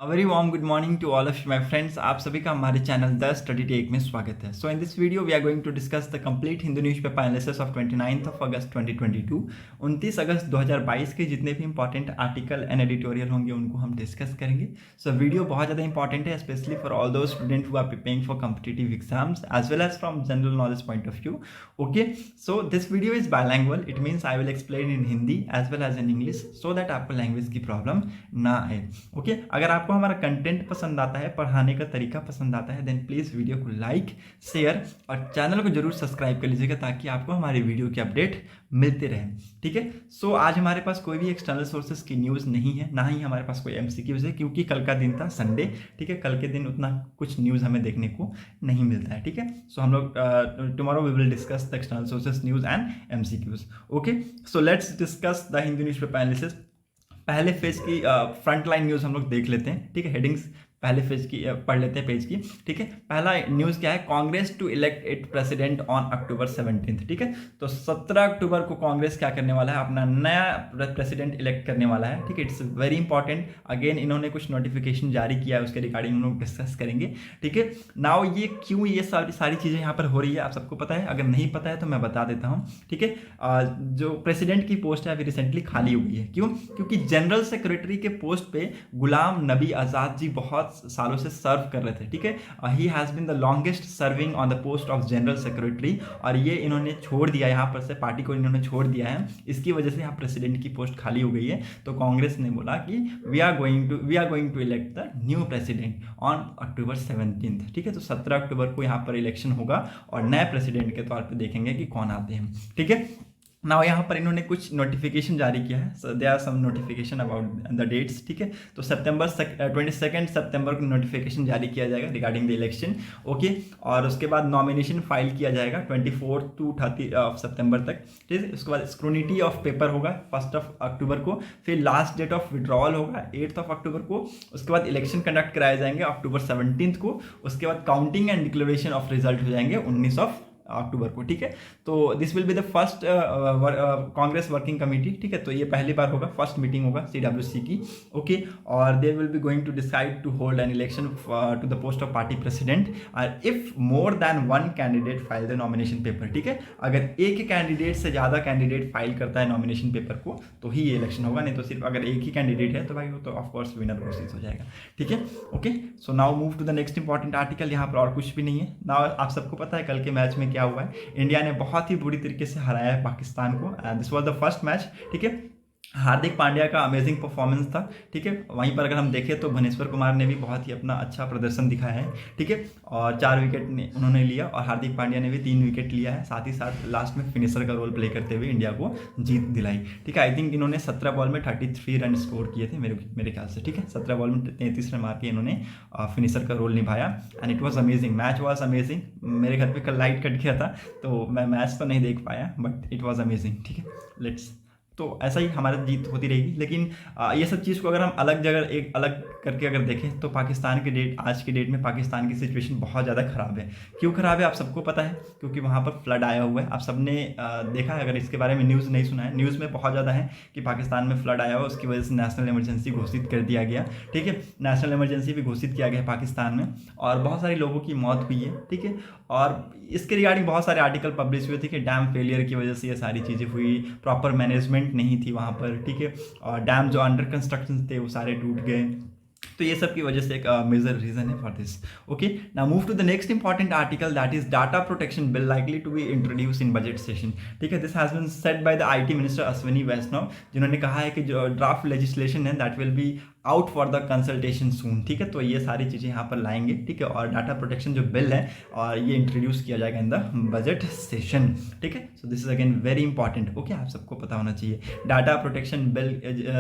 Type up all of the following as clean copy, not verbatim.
A very warm good morning to all of my friends. आप सभी का हमारे चैनल द स्टडी टेक में स्वागत है। So in this video we are going to discuss the complete Hindu newspaper analysis of 29th of August 2022। 29 अगस्त 2022 के जितने भी इंपॉर्टेंट आर्टिकल एंड एडिटोरियल होंगे उनको हम डिस्कस करेंगे। सो वीडियो बहुत ज़्यादा इंपॉर्टेंट है, specially for all the student who are preparing for competitive exams as well as from general knowledge point of view. Okay, so this video is bilingual, it means I will explain in Hindi as well as in English so that आपको language की problem ना आए। Okay, अगर आपको हमारा content पसंद आता है, पढ़ाने का तरीका पसंद आता है, देन प्लीज़ वीडियो को लाइक शेयर और चैनल को जरूर सब्सक्राइब कर लीजिएगा ताकि आपको हमारी वीडियो की अपडेट मिलते रहे। ठीक है, सो आज हमारे पास कोई भी एक्सटर्नल सोर्सेज की न्यूज़ नहीं है, ना ही हमारे पास कोई एमसीक्यूज है, क्योंकि कल का दिन था संडे। ठीक है, कल के दिन उतना कुछ न्यूज़ हमें देखने को नहीं मिलता है। ठीक है, सो हम लोग tomorrow we will discuss the external sources news and MCQs. Okay, so let's discuss the Hindu newspaper analysis. पहले फेज की फ्रंट लाइन न्यूज़ हम लोग देख लेते हैं। ठीक है, हेडिंग्स पहले फेज की पढ़ लेते हैं पेज की। ठीक है, पहला न्यूज़ क्या है, Congress to elect its president on October 17। ठीक है, तो 17 अक्टूबर को कांग्रेस क्या करने वाला है, अपना नया प्रेसिडेंट इलेक्ट करने वाला है। ठीक है, इट्स वेरी इंपॉर्टेंट। अगेन इन्होंने कुछ नोटिफिकेशन जारी किया है, उसके रिगार्डिंग हम लोग डिस्कस करेंगे। ठीक है, नाउ ये क्यों ये सारी चीज़ें यहाँ पर हो रही है आप सबको पता है, अगर नहीं पता है तो मैं बता देता हूँ। ठीक है, जो प्रेसिडेंट की पोस्ट है अभी रिसेंटली खाली हुई है। क्यों? क्योंकि जनरल सेक्रेटरी के पोस्ट पे गुलाम नबी आज़ाद जी बहुत सालों से सर्व कर रहे थे। ठीक है, he has been the longest serving on the post of general secretary, और ये इन्होंने छोड़ दिया, यहाँ पर से पार्टी को इन्होंने छोड़ दिया है। इसकी वजह से यहाँ प्रेसिडेंट की पोस्ट खाली हो गई है। तो कांग्रेस ने बोला कि we are going to elect the new president on October 17। ठीक है, तो 17 अक्टूबर को यहाँ पर इलेक्शन होगा और नए प्रेसिडेंट के तौर पर देखेंगे कि कौन आते हैं। ठीक है, ना यहाँ पर इन्होंने कुछ नोटिफिकेशन जारी किया है, they are some notification about the dates. ठीक है, तो 22 सितंबर को नोटिफिकेशन जारी किया जाएगा रिगार्डिंग द इलेक्शन। ओके, और उसके बाद नॉमिनेशन फाइल किया जाएगा 24 to 30 सितंबर तक। ठीक है, उसके बाद स्क्रूनिटी ऑफ पेपर होगा 1 अक्टूबर को, फिर लास्ट डेट ऑफ विड्रॉल होगा 8 अक्टूबर को। उसके बाद इलेक्शन कंडक्ट कराए जाएंगे अक्टूबर 17 को। उसके बाद counting and declaration of result हो जाएंगे 19 अक्टूबर को। ठीक है, तो this will be the first Congress working committee. ठीक है, तो ये पहली बार होगा, फर्स्ट मीटिंग होगा CWC की। ओके, और they will be going to decide to hold an election to the post of party president और if more than one candidate file the nomination paper. ठीक है, अगर एक कैंडिडेट से ज़्यादा कैंडिडेट फाइल करता है नॉमिनेशन पेपर को तो ही ये इलेक्शन होगा, नहीं तो सिर्फ अगर एक ही कैंडिडेट है तो भाई वो तो ऑफकोर्स विनर घोषित हो जाएगा। ठीक है, okay, so now move to the next important article. यहाँ पर और कुछ भी नहीं है। नाउ आप सबको पता है कल के मैच में क्या हुआ है, इंडिया ने बहुत ही बुरी तरीके से हराया है पाकिस्तान को। This was the first match. ठीक है, हार्दिक पांड्या का अमेजिंग परफॉर्मेंस था। ठीक है, वहीं पर अगर हम देखें तो भुवनेश्वर कुमार ने भी बहुत ही अपना अच्छा प्रदर्शन दिखाया है। ठीक है, और 4 विकेट उन्होंने लिया और हार्दिक पांड्या ने भी 3 विकेट लिया है। साथ ही साथ लास्ट में फिनिशर का रोल प्ले करते हुए इंडिया को जीत दिलाई। ठीक है, आई थिंक इन्होंने 17 बॉल में 33 रन स्कोर किए थे मेरे ख्याल से। ठीक है, 17 बॉल में 33 रन मार के इन्होंने फिनिशर का रोल निभाया and it was amazing, match was amazing. मेरे घर पर कल लाइट कट गया था तो मैं मैच तो नहीं देख पाया, बट इट वॉज अमेजिंग। ठीक है, लेट्स, तो ऐसा ही हमारी जीत होती रहेगी। लेकिन ये सब चीज़ को अगर हम एक अलग करके अगर देखें तो पाकिस्तान के आज के डेट में पाकिस्तान की सिचुएशन बहुत ज़्यादा ख़राब है। क्यों ख़राब है आप सबको पता है, क्योंकि वहाँ पर फ्लड आया हुआ है। आप सबने देखा है, अगर इसके बारे में न्यूज़ नहीं सुना है, न्यूज़ में बहुत ज़्यादा है कि पाकिस्तान में फ्लड आया हुआ, उसकी वजह से नेशनल इमरजेंसी घोषित कर दिया गया। ठीक है, नेशनल इमरजेंसी भी घोषित किया गया पाकिस्तान में और बहुत सारे लोगों की मौत हुई है। ठीक है, और इसके रिगार्डिंग बहुत सारे आर्टिकल पब्लिश हुए थे कि डैम फेलियर की वजह से ये सारी चीज़ें हुई, प्रॉपर मैनेजमेंट नहीं थी वहाँ पर। ठीक है, और डैम जो अंडर कंस्ट्रक्शन थे वो सारे टूट गए, तो ये सब की वजह से एक मेजर रीजन है for this. Okay, now move to the next important article, that is data protection bill likely to be introduce in budget session. ठीक है, this has been said by the IT minister Ashwini Vaishnaw, जिन्होंने कहा है कि जो draft legislation है that will be out for the consultation soon. ठीक है, तो ये सारी चीज़ें यहाँ पर लाएंगे। ठीक है, और डाटा प्रोटेक्शन जो बिल है और ये इंट्रोड्यूस किया जाएगा इन द बजट सेशन। ठीक है, so this is again very important. Okay, आप सबको पता होना चाहिए डाटा प्रोटेक्शन बिल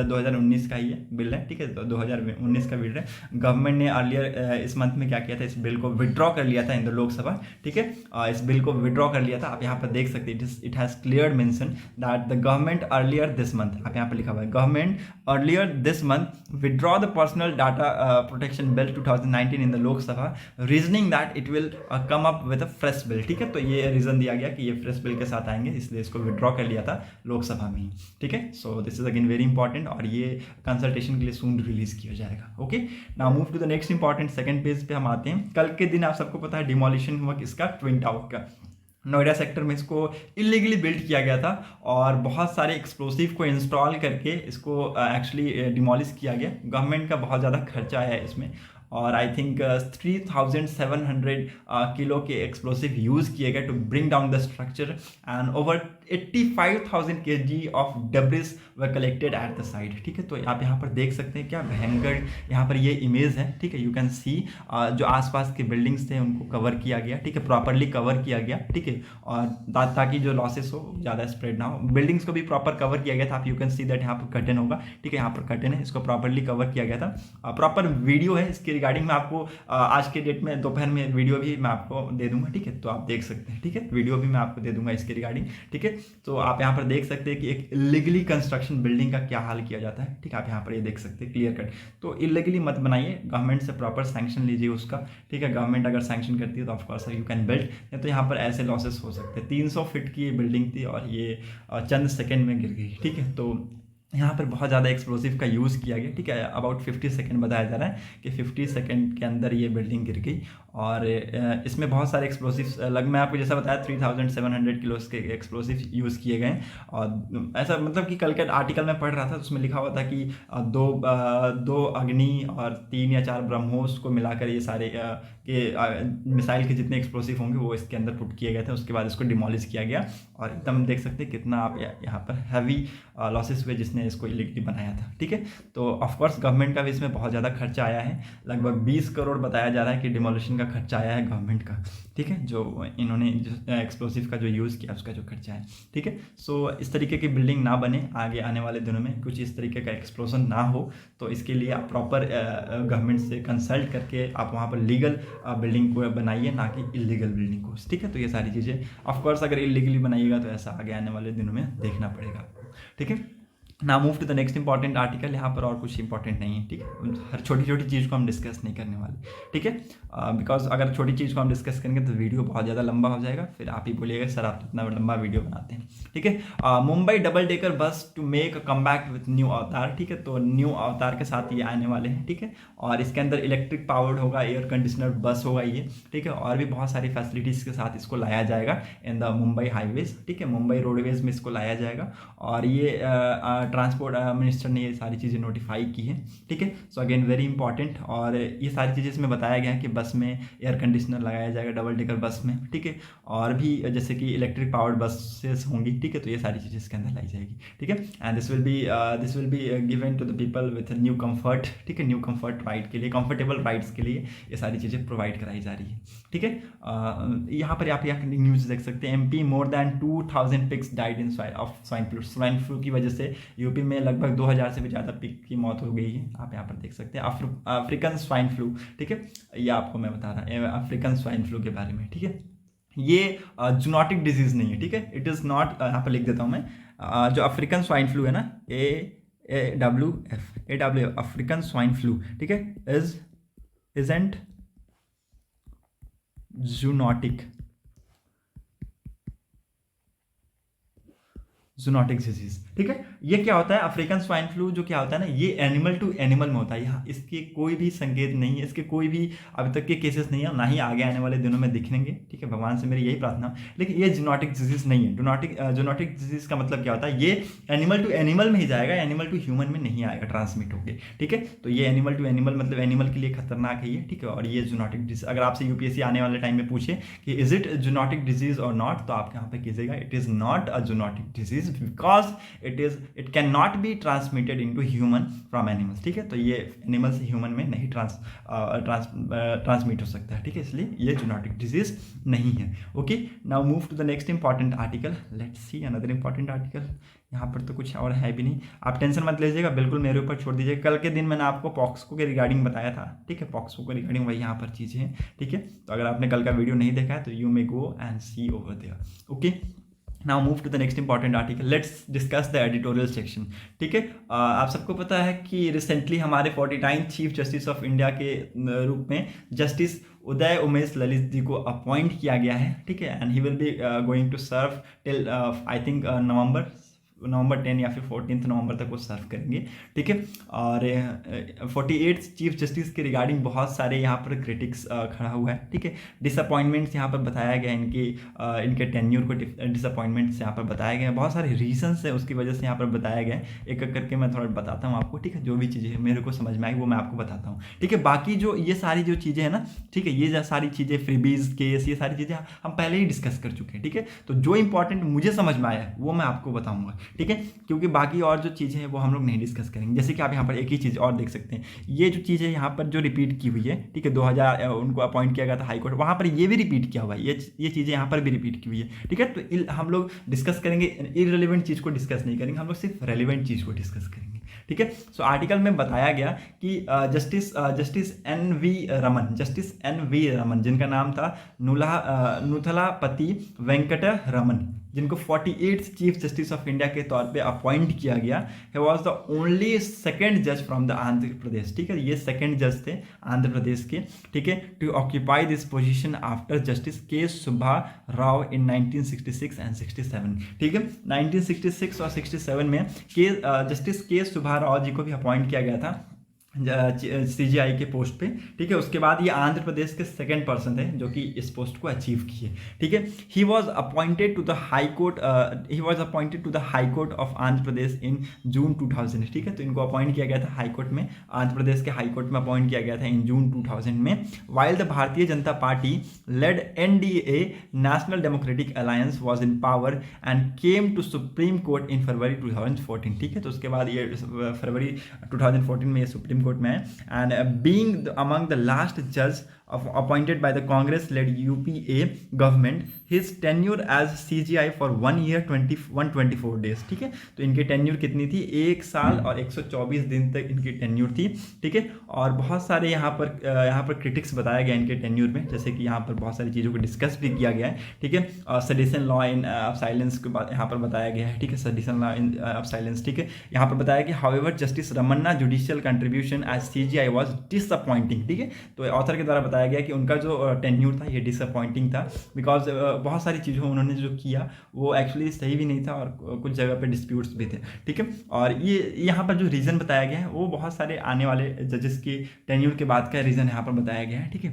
2019 का ही बिल है। ठीक है, तो 2019 का बिल है। गवर्नमेंट ने अर्लियर इस मंथ में क्या किया था, इस बिल को विड्रॉ कर लिया था इन द लोकसभा। ठीक है, इस बिल को विड्रॉ कर लिया था। आप यहाँ पर देख सकते हैं, it has clear mention that the government earlier this month, आप यहाँ पर लिखा हुआ है government earlier this month withdraw the personal data protection bill 2019 in the Lok Sabha, reasoning that it will come up with a fresh bill. ठीक है, तो ये रीजन दिया गया कि ये फ्रेश बिल के साथ आएंगे, इसलिए इसको विड्रॉ कर लिया था लोकसभा में ही. ठीक है, so this is again very important और ये कंसल्टेशन के लिए सून रिलीज किया जाएगा. Okay, now move to the next important second page पे हम आते हैं. कल के दिन आप सबको पता है डिमोलिशन हुआ किसका, ट्विन टावर का. नोएडा सेक्टर में इसको इलीगली बिल्ड किया गया था और बहुत सारे एक्सप्लोसिव को इंस्टॉल करके इसको एक्चुअली डिमोलिश किया गया. गवर्नमेंट का बहुत ज़्यादा खर्चा आया है इसमें और आई थिंक 3700 किलो के एक्सप्लोसिव यूज़ किए गए to bring down the structure and over 85,000 kg of debris were collected at the site. ठीक है, तो आप यहाँ पर देख सकते हैं क्या भयंकर यहाँ पर ये इमेज है. ठीक है, यू कैन सी जो आसपास के बिल्डिंग्स थे उनको कवर किया गया. ठीक है, प्रॉपरली कवर किया गया. ठीक है, और ताकि जो लॉसेस हो ज़्यादा स्प्रेड ना हो. बिल्डिंग्स को भी प्रॉपर कवर किया गया था. आप यू कैन सी दैट यहाँ पर कर्टन होगा. ठीक है, यहाँ पर कर्टन है, इसको प्रॉपरली कवर किया गया था. प्रॉपर वीडियो है इसके रिगार्डिंग मैं आपको आज के डेट में दोपहर में वीडियो भी मैं आपको दे दूंगा. ठीक है, तो आप देख सकते हैं. ठीक है, वीडियो भी मैं आपको दे दूंगा इसके रिगार्डिंग. ठीक है, तो आप यहाँ पर देख सकते हैं कि एक इलीगली कंस्ट्रक्शन बिल्डिंग का क्या हाल किया जाता है. ठीक है, आप यहाँ पर ये देख सकते हैं क्लियर कट. तो इलीगली मत बनाइए, गवर्नमेंट से प्रॉपर सैंक्शन लीजिए उसका. ठीक है, गवर्नमेंट अगर सैंक्शन करती है तो ऑफकोर्स यू कैन बिल्ड, नहीं तो यहाँ पर ऐसे लॉसेस हो सकते हैं. 300 फीट की ये बिल्डिंग थी और ये चंद सेकेंड में गिर गई. ठीक है, तो यहाँ पर बहुत ज़्यादा एक्सप्लोसिव का यूज़ किया गया. ठीक है, अबाउट 50 सेकेंड बताया जा रहा है कि 50 सेकेंड के अंदर ये बिल्डिंग गिर गई और इसमें बहुत सारे एक्सप्लोसिव मैं आपको जैसा बताया 3700 किलो के एक्सप्लोसिव यूज़ किए गए. और ऐसा मतलब कि कल के आर्टिकल में पढ़ रहा था तो उसमें लिखा हुआ था कि दो अग्नि और 3 या 4 ब्रह्मोस को मिलाकर ये सारे मिसाइल के जितने एक्सप्लोसिव होंगे वो इसके अंदर पुट किए गए थे. उसके बाद इसको डिमोलिश किया गया और एकदम देख सकते हैं कितना आप यहाँ पर हैवी लॉसेस हुए जिसने इसको इलीगली बनाया था. ठीक है, तो ऑफकोर्स गवर्नमेंट का भी इसमें बहुत ज़्यादा खर्चा आया है. लगभग 20 करोड़ बताया जा रहा है कि डिमोलिशन का खर्चा आया है गवर्नमेंट का. ठीक है, जो इन्होंने एक्सप्लोसिव का जो यूज़ किया उसका जो खर्चा है. ठीक है, सो इस तरीके की बिल्डिंग ना बने आगे आने वाले दिनों में, कुछ इस तरीके का एक्सप्लोजन ना हो. तो इसके लिए आप प्रॉपर गवर्नमेंट से कंसल्ट करके आप वहाँ पर लीगल बिल्डिंग को बनाइए, ना कि इलीगल बिल्डिंग को. ठीक है, तो ये सारी चीज़ें ऑफकोर्स अगर इलीगली बनाइएगा तो ऐसा आगे आने वाले दिनों में देखना पड़ेगा. ठीक है, now move to the next important article. यहाँ पर और कुछ इंपॉर्टेंट नहीं है. ठीक है, हर छोटी छोटी चीज़ को हम डिस्कस नहीं करने वाले. ठीक है, बिकॉज अगर छोटी चीज़ को हम डिस्कस करेंगे तो वीडियो बहुत ज़्यादा लंबा हो जाएगा. फिर आप ही बोलिएगा सर आप इतना लंबा वीडियो बनाते हैं. ठीक है, Mumbai double decker bus to make a comeback with new avatar. ठीक है, तो न्यू अवतार के साथ ये आने वाले हैं. ठीक है, और इसके अंदर इलेक्ट्रिक पावर्ड होगा, एयर कंडीशनर बस होगा ये. ठीक है, और भी बहुत सारी फैसिलिटीज़ के साथ इसको लाया जाएगा इन द मुंबई हाईवेज. ठीक है, मुंबई रोडवेज में इसको लाया जाएगा और ये ट्रांसपोर्ट मिनिस्टर ने ये सारी चीज़ें नोटिफाई की हैं. ठीक है, सो अगेन वेरी इंपॉर्टेंट. और ये सारी चीज़ें इसमें बताया गया है कि बस में एयर कंडीशनर लगाया जाएगा डबल डेकर बस में. ठीक है, और भी जैसे कि इलेक्ट्रिक पावर्ड बसेस होंगी. ठीक है, तो ये सारी चीज़ें इसके अंदर लाई जाएगी. ठीक है, and this will be given to the people with new comfort. ठीक है, न्यू कंफर्ट राइड के लिए, कंफर्टेबल राइड्स के लिए ये सारी चीज़ें प्रोवाइड कराई जा रही है. ठीक है, यहाँ पर आप यहाँ न्यूज़ देख सकते हैं. MP more than 2000 pigs died in swine flu. Swine flu की वजह से यूपी में लगभग 2000 से भी ज़्यादा पिग की मौत हो गई है. आप यहाँ पर देख सकते हैं अफ्रीकन स्वाइन फ्लू. ठीक है, ये आपको मैं बता रहा हूँ अफ्रीकन स्वाइन फ्लू के बारे में. ठीक है, ये जूनोटिक डिजीज़ नहीं है. ठीक है, इट इज़ नॉट, यहाँ पर लिख देता हूँ मैं, जो अफ्रीकन स्वाइन फ्लू है ना, AWF अफ्रीकन स्वाइन फ्लू. ठीक है, इजंट जूनोटिक डिजीज. ठीक है, ये क्या होता है अफ्रीकन स्वाइन फ्लू, जो क्या होता है ना, ये एनिमल टू एनिमल में होता है. यहाँ इसके कोई भी संकेत नहीं है, इसके कोई भी अभी तक के केसेस नहीं है, ना ही आगे आने वाले दिनों में दिखेंगे. ठीक है, भगवान से मेरी यही प्रार्थना. लेकिन ये जूनोटिक डिजीज नहीं है. जूनोटिक डिजीज का मतलब क्या होता है, ये एनिमल टू एनिमल में ही जाएगा, एनिमल टू ह्यूमन में नहीं आएगा ट्रांसमिट होकर. ठीक है, तो ये एनिमल टू एनिमल मतलब एनिमल के लिए खतरनाक है ये. ठीक है, और ये जूनोटिक डिजीज अगर आपसे UPSC आने वाले टाइम में पूछे कि इज इट जूनोटिक डिजीज और नॉट, तो आप यहाँ पे कीजिएगा it is not a zoonotic disease because it cannot be transmitted into human from animals. ठीक है, तो ये एनिमल से ह्यूमन में नहीं ट्रांसमिट हो सकता है. ठीक है, इसलिए ये जूनोटिक डिजीज नहीं है. Okay, now move to the next important article. Let's see another important article. यहाँ पर तो कुछ और है भी नहीं, आप टेंशन मत लीजिएगा, बिल्कुल मेरे ऊपर छोड़ दीजिएगा. कल के दिन मैंने आपको पॉक्सको के रिगार्डिंग बताया था. ठीक है, पॉक्सको के रिगार्डिंग वही यहाँ पर चीज़ें हैं. ठीक है, तो अगर आपने कल का वीडियो नहीं देखा है तो you may go and see over there. Okay, now move to the next important article, let's discuss the editorial section. ठीक है, आप सबको पता है कि रिसेंटली हमारे 49 चीफ जस्टिस ऑफ इंडिया के रूप में जस्टिस उदय उमेश ललित जी को अपॉइंट किया गया है। ठीक है, and he will be going to serve till I think November 10 या फिर 14 नवंबर तक वो सर्व करेंगे। ठीक है, और 48 चीफ जस्टिस के रिगार्डिंग बहुत सारे यहाँ पर क्रिटिक्स खड़ा हुआ है। ठीक है, डिसअपॉइंटमेंट्स यहाँ पर बताया गया, इनके टेन्यूर को डिसअपॉइंटमेंट्स यहाँ पर बताए गए हैं, बहुत सारे रीजंस है उसकी वजह से यहाँ पर बताया गया है। एक एक करके मैं थोड़ा बताता हूँ आपको। ठीक है, जो भी चीज़ें मेरे को समझ में आई वो मैं आपको बताता हूँ। ठीक है, बाकी जो ये सारी जो चीज़ें हैं ना, ठीक है, ये सारी चीज़ें फ्रीबीज केस, ये सारी चीज़ें हम पहले ही डिस्कस कर चुके हैं। ठीक है, तो जो इंपॉर्टेंट मुझे समझ में आया है वो मैं आपको बताऊंगा। ठीक है, क्योंकि बाकी और जो चीज़ें हैं वो हम लोग नहीं डिस्कस करेंगे। जैसे कि आप यहाँ पर एक ही चीज़ और देख सकते हैं, ये जो चीज़ है यहाँ पर जो रिपीट की हुई है। ठीक है, 2000 उनको अपॉइंट किया गया था हाई कोर्ट, वहाँ पर ये भी रिपीट किया हुआ है, ये चीज़ें यहाँ पर भी रिपीट की हुई है। ठीक है, तो हम लोग डिस्कस करेंगे, इररिलेवेंट चीज़ को डिस्कस नहीं करेंगे, हम लोग सिर्फ रेलिवेंट चीज़ को डिस्कस करेंगे। ठीक है, सो आर्टिकल में बताया गया कि जस्टिस एन वी रमन जिनका नाम था नुथलापति वेंकट रमन, जिनको 48 चीफ जस्टिस ऑफ इंडिया के तौर पे अपॉइंट किया गया, he was the only second जज फ्रॉम द आंध्र प्रदेश। ठीक है, ये सेकंड जज थे आंध्र प्रदेश के। ठीक है, to occupy this position after justice K Subba Rao in 1966 and 67। ठीक है, 1966 और 67 में जस्टिस के सुब्बा राव जी को भी अपॉइंट किया गया था CGI के पोस्ट पे। ठीक है, उसके बाद ये आंध्र प्रदेश के सेकंड पर्सन थे जो कि इस पोस्ट को अचीव किए। ठीक है, he was appointed to the High Court of Andhra Pradesh in June 2000। ठीक है, तो इनको अपॉइंट किया गया था हाई कोर्ट में, आंध्र प्रदेश के हाई कोर्ट में अपॉइंट किया गया था इन जून 2000 में। While the Bharatiya Janata Party led NDA National Democratic Alliance was in power and came to Supreme Court in February 2014। ठीक है, तो उसके बाद ये फरवरी 2014 में ये सुप्रीम कोर्ट में है। And being among the last जज appointed by the Congress-led UPA government, his tenure as CGI for 1 year 124 days। ठीक है, तो इनकी टेन्यूर कितनी थी? 1 साल और 124 दिन तक इनकी टेन्यूर थी। ठीक है, और बहुत सारे यहाँ पर क्रिटिक्स बताया गया इनके टेन्यूर में, जैसे कि यहाँ पर बहुत सारी चीज़ों को डिस्कस भी किया गया है। ठीक है, sedition law in of silence के बाद यहाँ पर बताया गया है। ठीक है, sedition law in of silence. ठीक है, यहाँ पर बताया कि however justice Ramana judicial contribution as CGI was disappointing. ठीक है, तो ऑथर के द्वारा बताया गया कि उनका जो टेन्यूर था ये डिसअपॉइंटिंग था, बिकॉज बहुत सारी चीज़ों उन्होंने जो किया वो एक्चुअली सही भी नहीं था और कुछ जगह पे डिस्प्यूट्स भी थे। ठीक है, और ये यहाँ पर जो रीज़न बताया गया है वो बहुत सारे आने वाले जजेस की टेन्यूर के बाद का रीज़न यहाँ पर बताया गया है। ठीक है,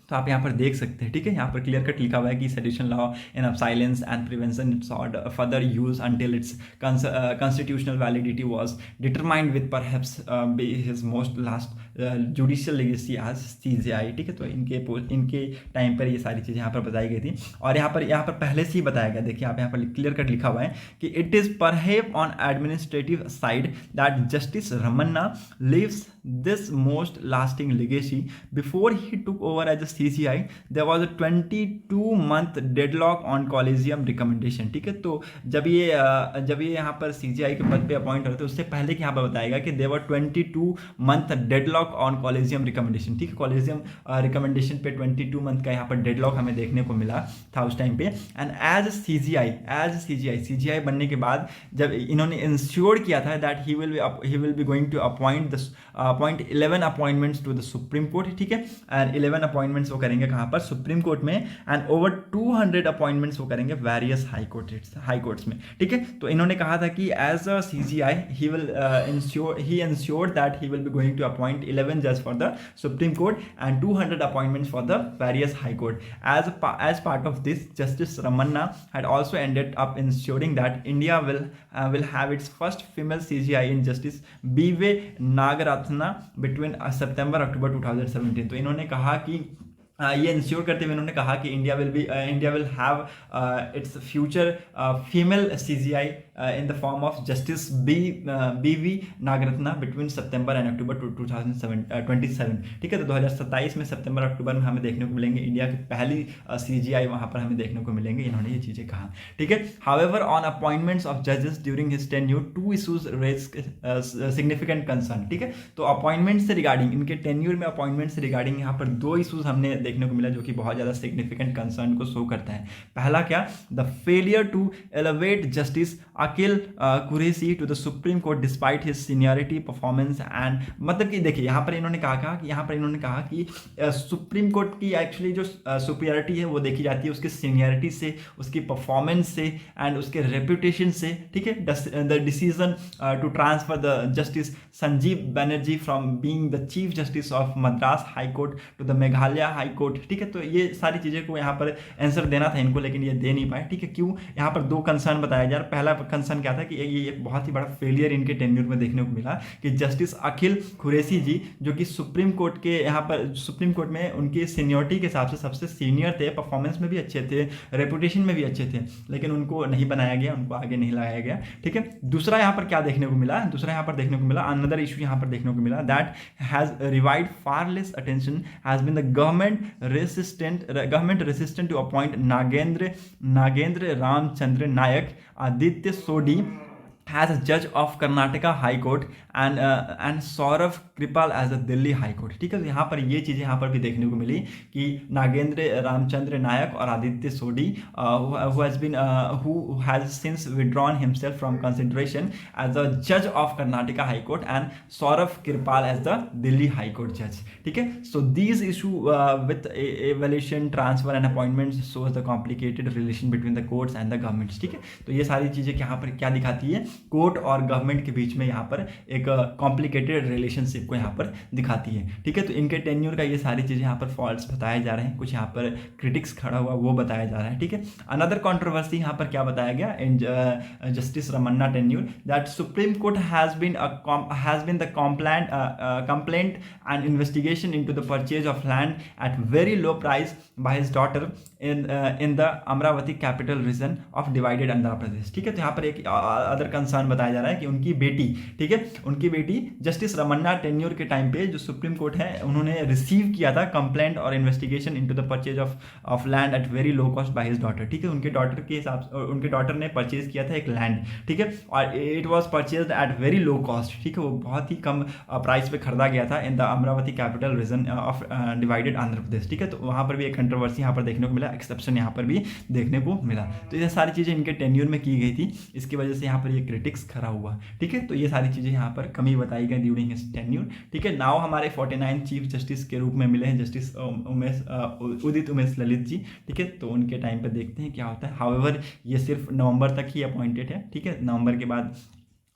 तो आप यहाँ पर देख सकते हैं। ठीक है, यहाँ पर क्लियर कट लिखा हुआ है कि sedition law in of silence and prevention sought further use until its constitutional validity was determined with perhaps his most last judicial legacy as CGI। ठीक है, तो इनके टाइम पर ये सारी चीज़ें यहाँ पर बताई गई थी। और यहाँ पर पहले से ही बताया गया, देखिए आप यहाँ पर क्लियर कट लिखा हुआ है कि it is perhaps on administrative side that justice Ramana lives this most lasting legacy. Before he took over as a CGI, there was a 22-month deadlock on collegium recommendation। ठीक है, तो जब ये यहाँ पर CGI के पद पे अपॉइंट होते उससे पहले कि यहाँ पर बताएगा कि there were 22-month deadlock on collegium recommendation। ठीक है, कॉलेजियम रिकमेंडेशन पे 22 मंथ का यहाँ पर डेडलॉक हमें देखने को मिला था उस टाइम पे। एंड एज CGI बनने के बाद जब इन्होंने इंश्योर किया था that he will be going to appoint 11 appointments to the supreme court. ठीक है, एंड 11 अपॉइंटमेंट्स वो करेंगे कहाँ पर? सुप्रीम कोर्ट में। एंड ओवर 200 अपॉइंटमेंट्स वो करेंगे वेरियस हाई कोर्ट्स में। ठीक है, तो इन्होंने कहा था कि as a CGI he ensured that he will be going to appoint 11 judges for the Supreme Court and 200 appointments for the various high court. As part of this, Justice Ramanna had also ended up ensuring that India will have its first female CGI in Justice B.V. Nagaratna between September October 2017। तो इन्होंने कहा कि ये ensure करते हुए इन्होंने कहा कि India will have its future female CGI in the form of justice BV Nagarathna between September and October 2027, ठीक है। तो 2027 में सितंबर अक्टूबर में हमें देखने को मिलेंगे इंडिया की पहली CGI वहाँ पर हमें देखने को मिलेंगे, इन्होंने ये चीज़ें कहा, ठीक है। हाउएवर ऑन अपॉइंटमेंट्स ऑफ जजेस during his tenure 2 issues raise significant concern, ठीक है। तो अपॉइंटमेंट से रिगार्डिंग, इनके टेन्यूर में अपॉइंटमेंट से रिगार्डिंग यहाँ पर 2 इशूज हमने देखने को मिला जो कि बहुत ज़्यादा सिग्निफिकेंट कंसर्न को शो करता है। पहला क्या, the failure to elevate justice Akil Qureshi to the supreme court despite his seniority performance and, मतलब कि देखिए यहाँ पर इन्होंने कहा कि सुप्रीम कोर्ट की एक्चुअली जो सुपीरियरिटी है वो देखी जाती है उसके सीनियरिटी से, उसकी परफॉर्मेंस से एंड उसके रेपुटेशन से, ठीक है। The decision to transfer the justice Sanjeev Banerjee from being the chief justice of Madras high court to the Meghalaya high court, ठीक है। तो ये सारी चीज़ें को यहाँ पर आंसर देना था इनको, लेकिन ये दे नहीं पाए, ठीक है। क्यों, यहाँ पर 2 कंसर्न बताया जा रहा है। पहला कंसर्न क्या था कि ये बहुत ही बड़ा फेलियर इनके टेन्यूर में देखने को मिला कि जस्टिस अखिल कुरैशी जी जो कि सुप्रीम कोर्ट के यहाँ पर सुप्रीम कोर्ट में उनकी सीनियरिटी के हिसाब से सबसे सीनियर थे, परफॉर्मेंस में भी अच्छे थे, रेपुटेशन में भी अच्छे थे, लेकिन उनको नहीं बनाया गया, उनको आगे नहीं लगाया गया, ठीक है। दूसरा यहाँ पर क्या देखने को मिला, अनदर इशू यहाँ पर देखने को मिला that has revived far less attention has been the government resistant to appoint Nagendra Ramachandra Naik Aditya Sondhi as a judge of Karnataka High Court and Saurav Kripal as a Delhi High Court, ठीक है। तो यहाँ पर ये चीज़ें यहाँ पर भी देखने को मिली कि नागेंद्र रामचंद्र नायक और आदित्य सोडी who has since withdrawn himself from consideration as a judge of Karnataka High Court and Saurav Kripal as the Delhi High Court judge, ठीक है। So these issue with evaluation, transfer and appointments shows the complicated relation between the courts and the governments, ठीक है। तो ये सारी चीज़ें यहाँ पर क्या दिखाती है, कोर्ट और गवर्नमेंट के बीच में यहाँ पर एक कॉम्प्लिकेटेड रिलेशनशिप को यहाँ पर दिखाती है, ठीक है। तो इनके टेन्योर का ये सारी चीज़ें यहाँ पर फॉल्ट्स बताए जा रहे हैं, कुछ यहाँ पर क्रिटिक्स खड़ा हुआ वो बताया जा रहा है, ठीक है। अनदर कंट्रोवर्सी यहाँ पर क्या बताया गया in justice Ramana tenure that Supreme Court has been the complaint and investigation into the purchase of land at very low price by his daughter in the Amaravati capital region of divided Andhra Pradesh, ठीक है। तो यहाँ पर एक अदर कंसर्न बताया जा रहा है कि उनकी बेटी, ठीक है, उनकी बेटी जस्टिस रमन्ना टेन्योर के टाइम पे जो सुप्रीम कोर्ट है उन्होंने रिसीव किया था कंप्लेंट और investigation into the purchase of land at very low cost by his daughter, ठीक है। उनके डॉटर के हिसाब से उनके डॉटर ने परचेज किया था एक लैंड, ठीक है, और it was purchased at very low cost, ठीक है। वो बहुत ही कम प्राइस पे खरीदा गया था in the Amaravati capital region of divided Andhra Pradesh, ठीक है। तो वहाँ पर भी एक कंट्रोवर्सी यहाँ पर देखने को मिला, एक्सेप्शन यहाँ पर भी देखने को मिला। तो ये सारी चीज़ें इनके टेन्योर में की गई थी, इसकी वजह से यहाँ पर ये क्रिटिक्स खड़ा हुआ, ठीक है। तो ये सारी चीज़ें यहाँ पर कमी बताई गई ड्यूरिंग हिज टेन्योर, ठीक है। नाउ हमारे 49 चीफ जस्टिस के रूप में मिले हैं जस्टिस उदित उमेश ललित जी, ठीक है। तो उनके टाइम पे देखते हैं क्या होता है। हाउएवर ये सिर्फ नवंबर तक ही अपॉइंटेड है, ठीक है। नवंबर के बाद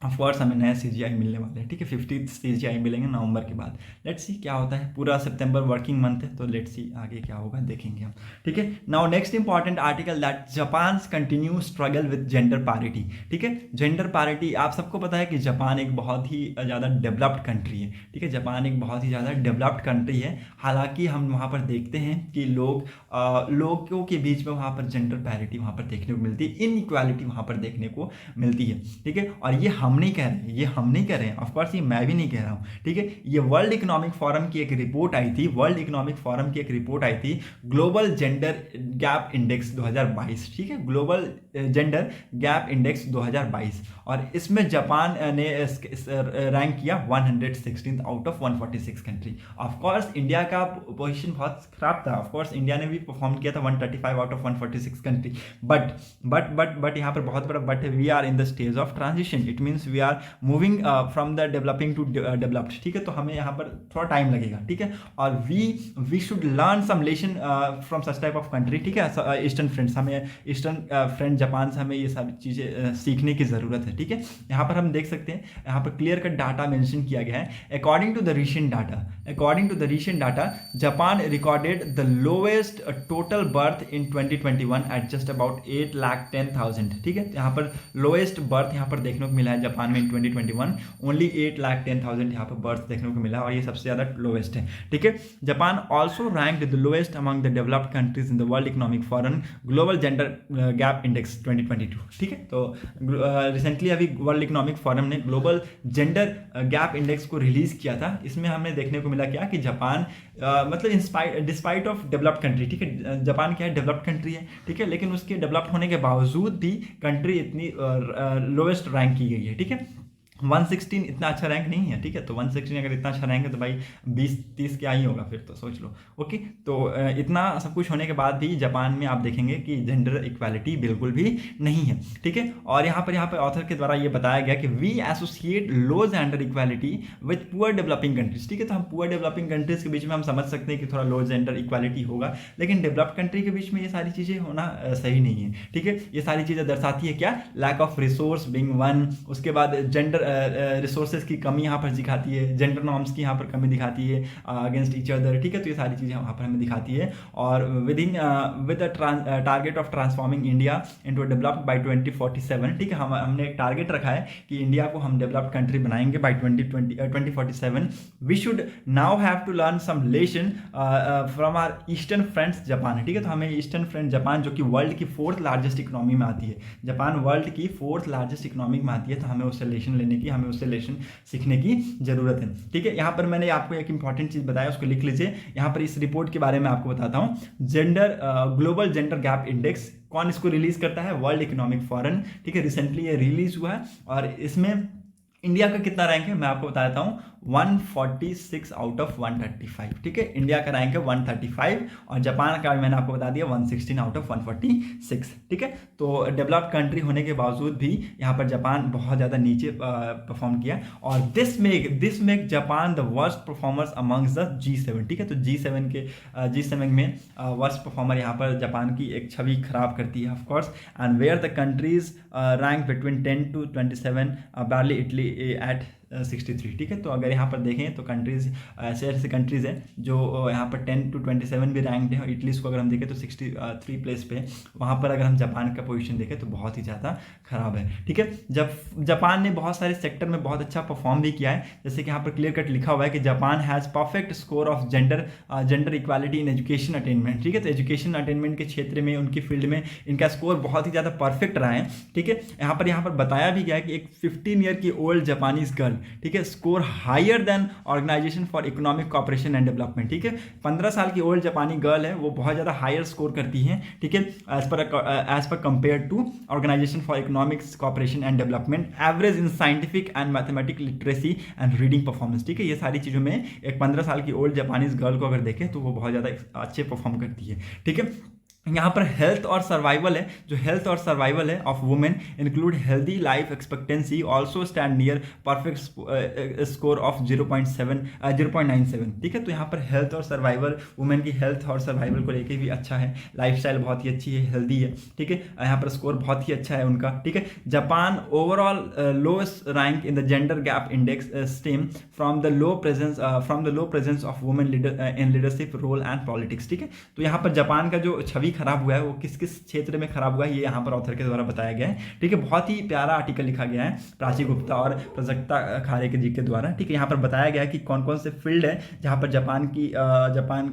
ऑफकोर्स हमें नया CGI मिलने वाले हैं, ठीक है। 50th CGI मिलेंगे नवंबर के बाद। लेट्स सी क्या होता है, पूरा सितंबर वर्किंग मंथ है, तो लेट्स सी आगे क्या होगा देखेंगे हम, ठीक है। Now next important article that Japan continue struggle with gender parity, ठीक है। जेंडर पैरिटी आप सबको पता है कि जापान एक बहुत ही ज़्यादा डेवलप्ड कंट्री है, ठीक है। जापान एक बहुत ही ज़्यादा डेवलप्ड कंट्री है, हालांकि हम वहाँ पर देखते हैं कि लोगों के बीच में वहाँ पर जेंडर पैरिटी वहाँ पर देखने को मिलती है, इनइक्वालिटी वहाँ पर देखने को मिलती है, ठीक है। और ये हम नहीं कह रहे हैं, ऑफ कोर्स ये मैं भी नहीं कह रहा हूँ, ठीक है। ये वर्ल्ड इकोनॉमिक फोरम की एक रिपोर्ट आई थी, ग्लोबल जेंडर गैप इंडेक्स 2022, ठीक है, ग्लोबल जेंडर गैप इंडेक्स 2022, और इसमें जापान ने रैंक किया 116 out of 146 country. Of course India का पोजीशन बहुत खराब था, ऑफ कोर्स इंडिया ने भी परफॉर्म किया था 135 आउट ऑफ 146 कंट्री, बट यहाँ पर बहुत बड़ा but, we are in the stage of transition, it means we are moving from the developing to developed, ठीक है। तो हमें यहाँ पर थोड़ा टाइम लगेगा, ठीक है। और we should learn some lesson from such type of country, ठीक है। ईस्टर्न फ्रेंड्स, हमें ईस्टर्न फ्रेंड जापान से हमें ये सारी चीज़ें सीखने की ज़रूरत है, ठीक है। यहाँ पर हम देख सकते हैं, यहाँ पर क्लियर कट डाटा मेंशन किया गया है। According to the recent data Japan recorded the lowest total birth in 2021 at just about 8,10,000, ठीक है। यहाँ पर लोएस्ट बर्थ यहाँ पर देखने को मिला है जापान में इन 2021 ओनली 8,10,000 यहाँ पर बर्थ देखने को मिला और ये सबसे ज़्यादा लोवेस्ट है। ठीक है, Japan also ranked the lowest among the developed countries in the world economic forum global gender gap index 2022। ठीक है, तो रिसेंटली अभी वर्ल्ड इकोनॉमिक फोरम ने ग्लोबल जेंडर गैप इंडेक्स को रिलीज किया था। इसमें हमें देखने को मिला क्या कि जापान मतलब डिस्पाइट ऑफ डेवलप्ड कंट्री, ठीक है, जापान क्या है, डेवलप्ड कंट्री है, ठीक है, लेकिन उसके डेवलप्ड होने के बावजूद भी कंट्री इतनी लोवेस्ट रैंक की गई है। ठीक है, 116 इतना अच्छा रैंक नहीं है। ठीक है, तो 116 अगर इतना अच्छा रैंक है तो भाई 20-30 क्या ही होगा फिर, तो सोच लो। ओके, तो इतना सब कुछ होने के बाद भी जापान में आप देखेंगे कि जेंडर इक्वालिटी बिल्कुल भी नहीं है। ठीक है, और यहाँ पर ऑथर के द्वारा ये बताया गया कि we associate low gender equality with poor developing countries. ठीक है, तो हम पुअर डेवलपिंग कंट्रीज के बीच में हम समझ सकते हैं कि थोड़ा लो जेंडर इक्वालिटी होगा, लेकिन डेवलप्ड कंट्री के बीच में ये सारी चीज़ें होना सही नहीं है। ठीक है, ये सारी चीज़ें दर्शाती है क्या, lack of resource being one, उसके बाद जेंडर रिसोर्सेज की कमी यहाँ पर दिखाती है, जेंडर नॉर्म्स की यहाँ पर कमी दिखाती है अगेंस्ट ईच अदर। ठीक है, तो ये सारी चीज़ें वहाँ पर हमें दिखाती है। और with the target of transforming India into developed by 2047। ठीक है, हमने एक टारगेट रखा है कि इंडिया को हम डेवलप्ड कंट्री बनाएंगे by 2047। We should now have to learn some lesson from our eastern friends Japan. ठीक है, तो हमें ईस्टर्न फ्रेंड जापान जो कि वर्ल्ड की 4th लार्जेस्ट इकोनॉमी में आती है, जापान वर्ल्ड की 4th लार्जेस्ट इकोनॉमी में आती है, तो हमें उससे लेसन लेने की, हमें उससे लेसन सीखने की जरूरत है। ठीक है, यहाँ पर मैंने आपको एक इंपॉर्टेंट चीज बताया, उसको लिख लीजिए। यहाँ पर इस रिपोर्ट के बारे में आपको बताता हूँ, gender global gender gap index कौन इसको रिलीज करता है, वर्ल्ड इकोनॉमिक फोरम। ठीक है, रिसेंटली ये रिलीज हुआ है और इसमें इंडिया का कितना रैंक है मैं आपको बता देता हूँ, 146 आउट ऑफ 135। ठीक है, इंडिया का रैंक है 135 और जापान का मैंने आपको बता दिया 116 आउट ऑफ 146। ठीक है, तो डेवलप्ड कंट्री होने के बावजूद भी यहाँ पर जापान बहुत ज़्यादा नीचे परफॉर्म किया और this make Japan the worst performers amongst the G7। ठीक है, तो G7 में वर्स्ट परफॉर्मर यहाँ पर जापान की एक छवि खराब करती है of course. And where the countries rank between 10 to 27, barely Italy at 63। ठीक है, तो अगर यहाँ पर देखें तो कंट्रीज ऐसे कंट्रीज हैं जो यहाँ पर 10 to 27 भी रैंक्ड है और इटली को अगर हम देखें तो 63 प्लेस पे, वहाँ पर अगर हम जापान का पोजीशन देखें तो बहुत ही ज़्यादा खराब है। ठीक है, जब जापान ने बहुत सारे सेक्टर में बहुत अच्छा परफॉर्म भी किया है, जैसे कि यहाँ पर क्लियर कट लिखा हुआ है कि Japan has perfect score of gender equality in education attainment. ठीक है, तो एजुकेशन अटेनमेंट के क्षेत्र में उनकी फील्ड में इनका स्कोर बहुत ही ज़्यादा परफेक्ट रहा है। ठीक है, यहाँ पर बताया भी गया है कि एक 15 ईयर की ओल्ड जापानीज गर्ल, ठीक है, score higher than organisation for economic cooperation and development. ठीक है, 15 साल की ओल्ड जापानी गर्ल है, वो बहुत ज़्यादा हायर स्कोर करती हैं। ठीक है, as per compare to organisation for economics cooperation and development, average in scientific and mathematic literacy and reading performance. ठीक है, ये सारी चीज़ों में एक 15 साल की ओल्ड जापानीज गर्ल को अगर देखें तो वो बहुत ज़्यादा अच्छे परफॉर्म करती है। ठीक है, यहाँ पर हेल्थ और सर्वाइवल है, जो हेल्थ और सर्वाइवल है of women include healthy life expectancy also stand near perfect score of 0.97। ठीक है, तो यहाँ पर हेल्थ और सर्वाइवल, वुमेन की हेल्थ और सर्वाइवल को लेके भी अच्छा है, लाइफस्टाइल बहुत ही अच्छी है, हेल्दी है। ठीक है, यहाँ पर स्कोर बहुत ही अच्छा है उनका। ठीक है, Japan overall lowest rank in the gender gap index stem from the low presence of women in leadership role and politics. ठीक है, तो यहाँ पर जापान का जो छवि खराब हुआ है वो किस किस क्षेत्र में खराब हुआ है, ये यहाँ पर ऑथर के द्वारा बताया गया है। ठीक है, बहुत ही प्यारा आर्टिकल लिखा गया है प्राची गुप्ता और प्रजक्ता खारे के जी के द्वारा। ठीक है, यहाँ पर बताया गया है कि कौन कौन से फील्ड है जहाँ पर जापान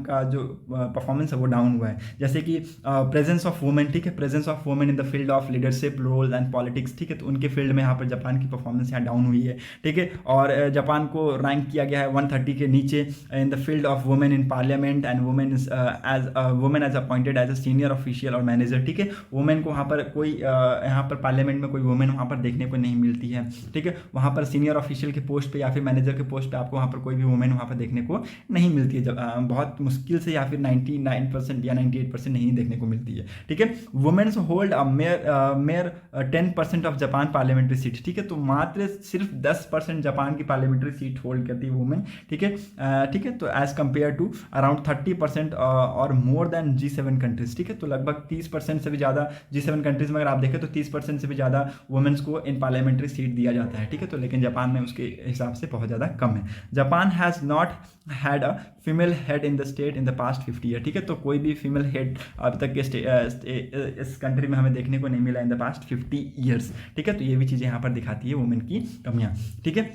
का जो परफॉर्मेंस है वो डाउन हुआ है, जैसे कि प्रेजेंस ऑफ वुमेन। ठीक है, presence of women in the field of leadership role and politics. ठीक है, तो उनके फील्ड में यहाँ पर जापान की परफॉर्मेंस यहाँ डाउन हुई है। ठीक है, और जापान को रैंक किया गया है 130 के नीचे in the field of women in parliament and women as appointed as a senior official और मैनेजर। ठीक है, वुमेन को वहाँ पर कोई यहाँ पर पार्लियामेंट में कोई वुमेन वहाँ पर देखने को नहीं मिलती है। ठीक है, वहाँ पर सीनियर ऑफिशियल के पोस्ट पे या फिर मैनेजर के पोस्ट पे आपको वहाँ पर कोई भी वुमेन वहाँ पर देखने को नहीं मिलती है, बहुत मुश्किल से, या फिर 99% या 98% नहीं देखने को मिलती है। ठीक है, women's hold mere 10% of Japan parliamentary seat. ठीक है, तो मात्र सिर्फ 10% जापान की पार्लियामेंट्री सीट होल्ड करती है वुमेन। ठीक है, तो एज कंपेयर टू अराउंड 30% और मोर देन G7 कंट्रीज। ठीक है। तो लगभग 30% से भी ज़्यादा G7 कंट्रीज में अगर आप देखें तो 30% से भी ज़्यादा वुमेन्स को इन पार्लियामेंट्री सीट दिया जाता है, ठीक है। तो लेकिन जापान में उसके हिसाब से बहुत ज़्यादा कम है। Japan has not had a female head in the state in the past 50 year, ठीक है। तो कोई भी फीमेल हेड अब तक के इस कंट्री में हमें देखने को नहीं मिला इन द पास्ट 50 ईयर्स, ठीक है। तो ये भी चीज़ें यहाँ पर दिखाती है वुमेन की कमियाँ, ठीक है।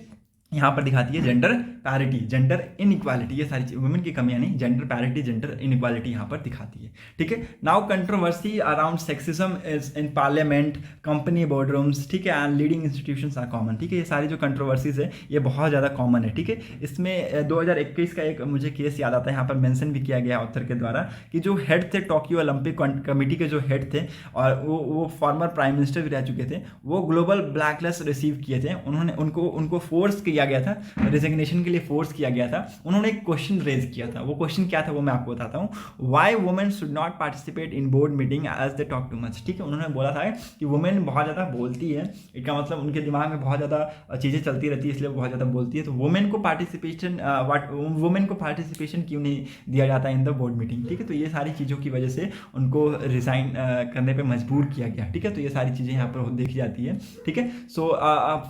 यहाँ पर दिखाती है जेंडर पैरिटी, जेंडर इनइक्वालिटी, ये सारी वुमेन की कमियां नहीं, जेंडर पैरिटी, जेंडर इनइक्वालिटी यहाँ पर दिखाती है, ठीक है। Now controversy around sexism is in parliament, company boardrooms, ठीक है, and leading institutions are common, ठीक है। ये सारी जो कंट्रोवर्सीज है ये बहुत ज़्यादा कॉमन है, ठीक है। इसमें 2021 का एक मुझे केस याद आता है, यहाँ पर मेंशन भी किया गया ऑथर के द्वारा कि जो हेड थे टोक्यो ओलंपिक कमेटी के जो हेड थे और वो फॉर्मर प्राइम मिनिस्टर भी रह चुके थे, वो ग्लोबल ब्लैकलिस्ट रिसीव किए थे। उन्होंने उनको फोर्स किया गया था, रेजिग्नेशन के लिए फोर्स किया गया था। उन्होंने एक क्वेश्चन रेज किया था, वो क्वेश्चन क्या था वो मैं आपको बताता हूँ। Why women should not participate in board meeting as they talk too much, ठीक है। उन्होंने बोला था कि वुमेन बहुत ज़्यादा बोलती है, इसका मतलब उनके दिमाग में बहुत ज़्यादा चीज़ें चलती रहती है, इसलिए वो बहुत ज़्यादा बोलती है। तो वुमेन को पार्टिसिपेशन क्यों नहीं दिया जाता इन द बोर्ड मीटिंग, ठीक है। तो ये सारी चीज़ों की वजह से उनको रिजाइन करने पर मजबूर किया गया, ठीक है। तो ये सारी चीज़ें यहाँ पर देखी जाती है, ठीक है। सो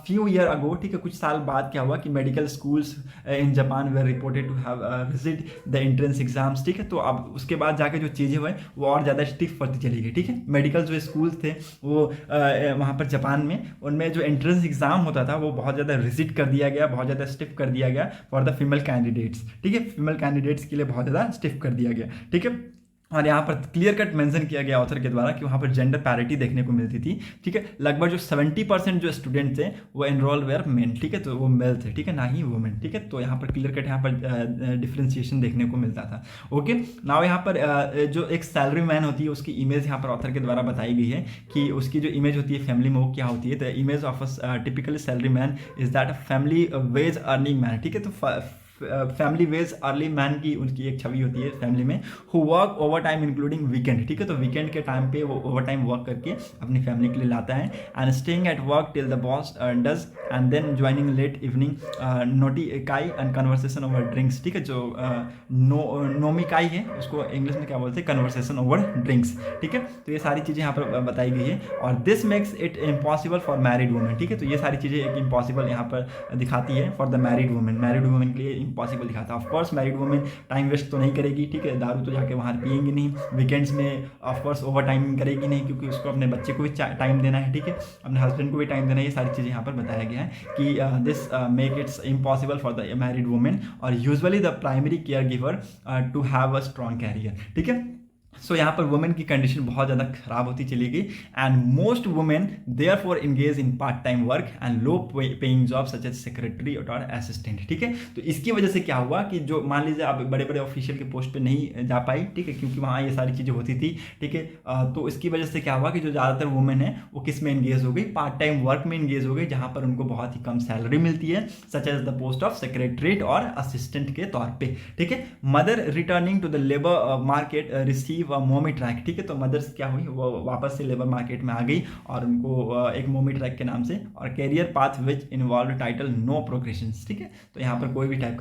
फ्यू ईयर अगो, ठीक है, कुछ साल बाद क्या हुआ कि medical schools in Japan were reported to have visit the entrance exams, ठीक है। तो अब उसके बाद जाके जो चीज़ें हुई वो और ज़्यादा स्टिफ होती चली गई, ठीक है। मेडिकल जो स्कूल्स थे वो वहाँ पर जापान में, उनमें जो एंट्रेंस एग्जाम होता था वो बहुत ज़्यादा रिजिड कर दिया गया, बहुत ज़्यादा स्टिफ कर दिया गया फॉर द फीमेल कैंडिडेट्स, ठीक है। फीमेल कैंडिडेट्स के लिए बहुत ज़्यादा स्टिफ कर दिया गया, ठीक है। और यहाँ पर क्लियर कट मेंशन किया गया ऑथर के द्वारा कि वहाँ पर जेंडर पैरिटी देखने को मिलती थी, ठीक है। लगभग जो 70% जो स्टूडेंट थे वो एनरोल वेयर मेन, ठीक है। तो वो मेल थे, ठीक है, ना ही वुमेन, ठीक है। तो यहाँ पर क्लियर कट यहाँ पर डिफ्रेंशिएशन देखने को मिलता था, ओके। नाउ यहाँ पर जो एक सैलरी मैन होती है उसकी इमेज यहाँ पर ऑथर के द्वारा बताई गई है कि उसकी जो इमेज होती है फैमिली में वो क्या होती है। The image of a typical salary man is that a family wage earning man, ठीक है। तो फैमिली वेज अर्ली मैन की उनकी एक छवि होती है फैमिली में, who work over time including weekend, ठीक है। तो वीकेंड के टाइम पे वो ओवर टाइम वर्क करके अपनी फैमिली के लिए लाता है, and staying at work till the boss does and then joining late evening nomikai and conversation over drinks, ठीक है। जो नोमिकाई है उसको इंग्लिश में क्या बोलते हैं, कन्वर्सेशन ओवर ड्रिंक्स, ठीक है। तो ये सारी चीज़ें यहाँ पर बताई गई है और this makes it impossible for married women, ठीक है। तो ये सारी चीज़ें एक इम्पॉसिबल यहाँ पर दिखाती है फॉर द मैरिड वुमेन के लिए इम्पॉसिबल दिखाता है। Of course married women time waste तो नहीं करेगी, ठीक है, दारू तो जाके वहाँ पियेंगी नहीं, वीकेंड्स में ऑफकोर्स ओवर टाइम करेगी नहीं क्योंकि उसको अपने बच्चे को भी टाइम देना है, ठीक है, अपने हस्बैंड को भी टाइम देना है। ये सारी चीज़ें यहाँ पर बताया गया है कि this make its impossible for the married women और usually the primary care giver to have a strong career, ठीक है। सो यहाँ पर वुमेन की कंडीशन बहुत ज़्यादा खराब होती चली गई and most women therefore engage in part time work and low paying job such as secretary और असिस्टेंट, ठीक है। तो इसकी वजह से क्या हुआ कि जो मान लीजिए आप बड़े बड़े ऑफिशियल के पोस्ट पे नहीं जा पाई, ठीक है, क्योंकि वहाँ ये सारी चीज़ें होती थी, ठीक है। तो इसकी वजह से क्या हुआ कि जो ज़्यादातर वुमेन है वो किस में एंगेज हो गई, पार्ट टाइम वर्क में एंगेज हो गई, जहाँ पर उनको बहुत ही कम सैलरी मिलती है such as the post of secretariat और असिस्टेंट के तौर पर, ठीक है। Mother returning to the labour market receive mommy track, ठीक है। तो मदर्स क्या हुई, वो वापस से लेबर मार्केट में आ गई और उनको एक मोमी ट्रैक के नाम से और career path which involve title no progression, ठीक है। तो यहाँ पर कोई भी टाइप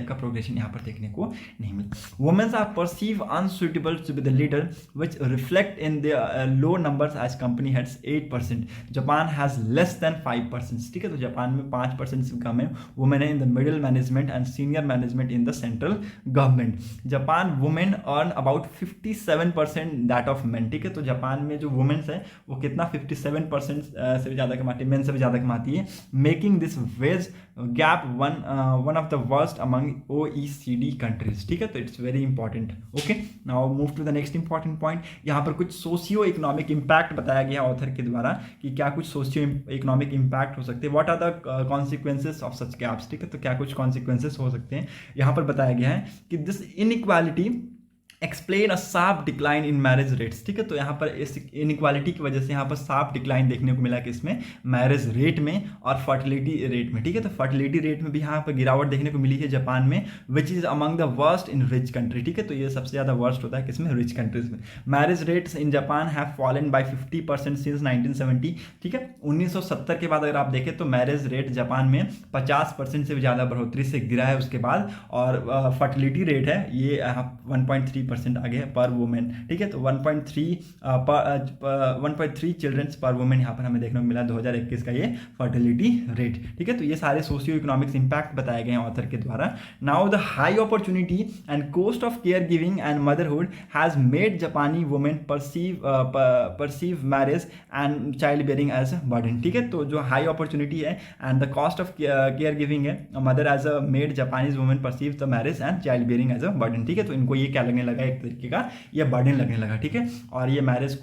का प्रोग्रेशन यहाँ पर देखने को नहीं मिलता। Women's are perceive unsuitable to be the leader which reflect in the low numbers as company heads 8%, Japan has less than 5%, ठीक है। तो जापान में 5% से कम है वुमेन है in the middle management and senior management in the central government. Japan women earn about 57% that of main, ठीक है। तो जापान में जो वुमेन्स है वो कितना 57% से भी ज़्यादा कमाती है, मेन से भी ज़्यादा कमाती है, making this wage gap one of the worst among OECD countries, ठीक है। तो it's very important, okay. Now move to the next important point. यहाँ पर कुछ सोशियो इकोनॉमिक इम्पैक्ट बताया गया ऑथर के द्वारा कि क्या कुछ सोशियो इकोनॉमिक इम्पैक्ट हो सकते हैं, what are the consequences of such gaps, ठीक है। तो क्या कुछ कॉन्सिक्वेंसेस हो सकते हैं, यहाँ पर बताया गया है कि this inequality explain a sharp decline in marriage rates, ठीक है। तो यहाँ पर इस इनइक्वालिटी की वजह से यहाँ पर शार्प डिक्लाइन देखने को मिला कि इसमें मैरिज रेट में और फर्टिलिटी रेट में, ठीक है। तो फर्टिलिटी रेट में भी यहाँ पर गिरावट देखने को मिली है जापान में, which is among the worst in rich country, ठीक है। तो ये सबसे ज़्यादा वर्स्ट होता है किसमें, रिच कंट्रीज में। Marriage rates in Japan have fallen bye 50% since 1970, ठीक है। 1970 के बाद अगर आप देखें तो मैरिज रेट जापान में 50% से भी ज़्यादा बढ़ोतरी से गिरा है उसके बाद, और फर्टिलिटी रेट है ये 1.3% 1.3% आ गया पर वुमेन, ठीक है। तो 1.3 चिल्ड्रंस पर वुमेन यहाँ पर हमें देखने को मिला 2021 का ये फर्टिलिटी रेट, ठीक है। तो ये सारे सोशियो इकोनॉमिक्स इंपैक्ट बताए गए हैं ऑथर के द्वारा। Now the high opportunity and cost of care giving and motherhood has made Japanese women perceive marriage and child bearing as a burden, ठीक है। तो जो हाई अपॉर्चुनिटी है and the cost of care giving है mother as a made Japanese women perceive the marriage and child bearing as a burden, ठीक है। तो इनको ये क्या लगने लगा, एक तरीके का ये बर्डन लगने लगा, ठीक है। और ये मैरिज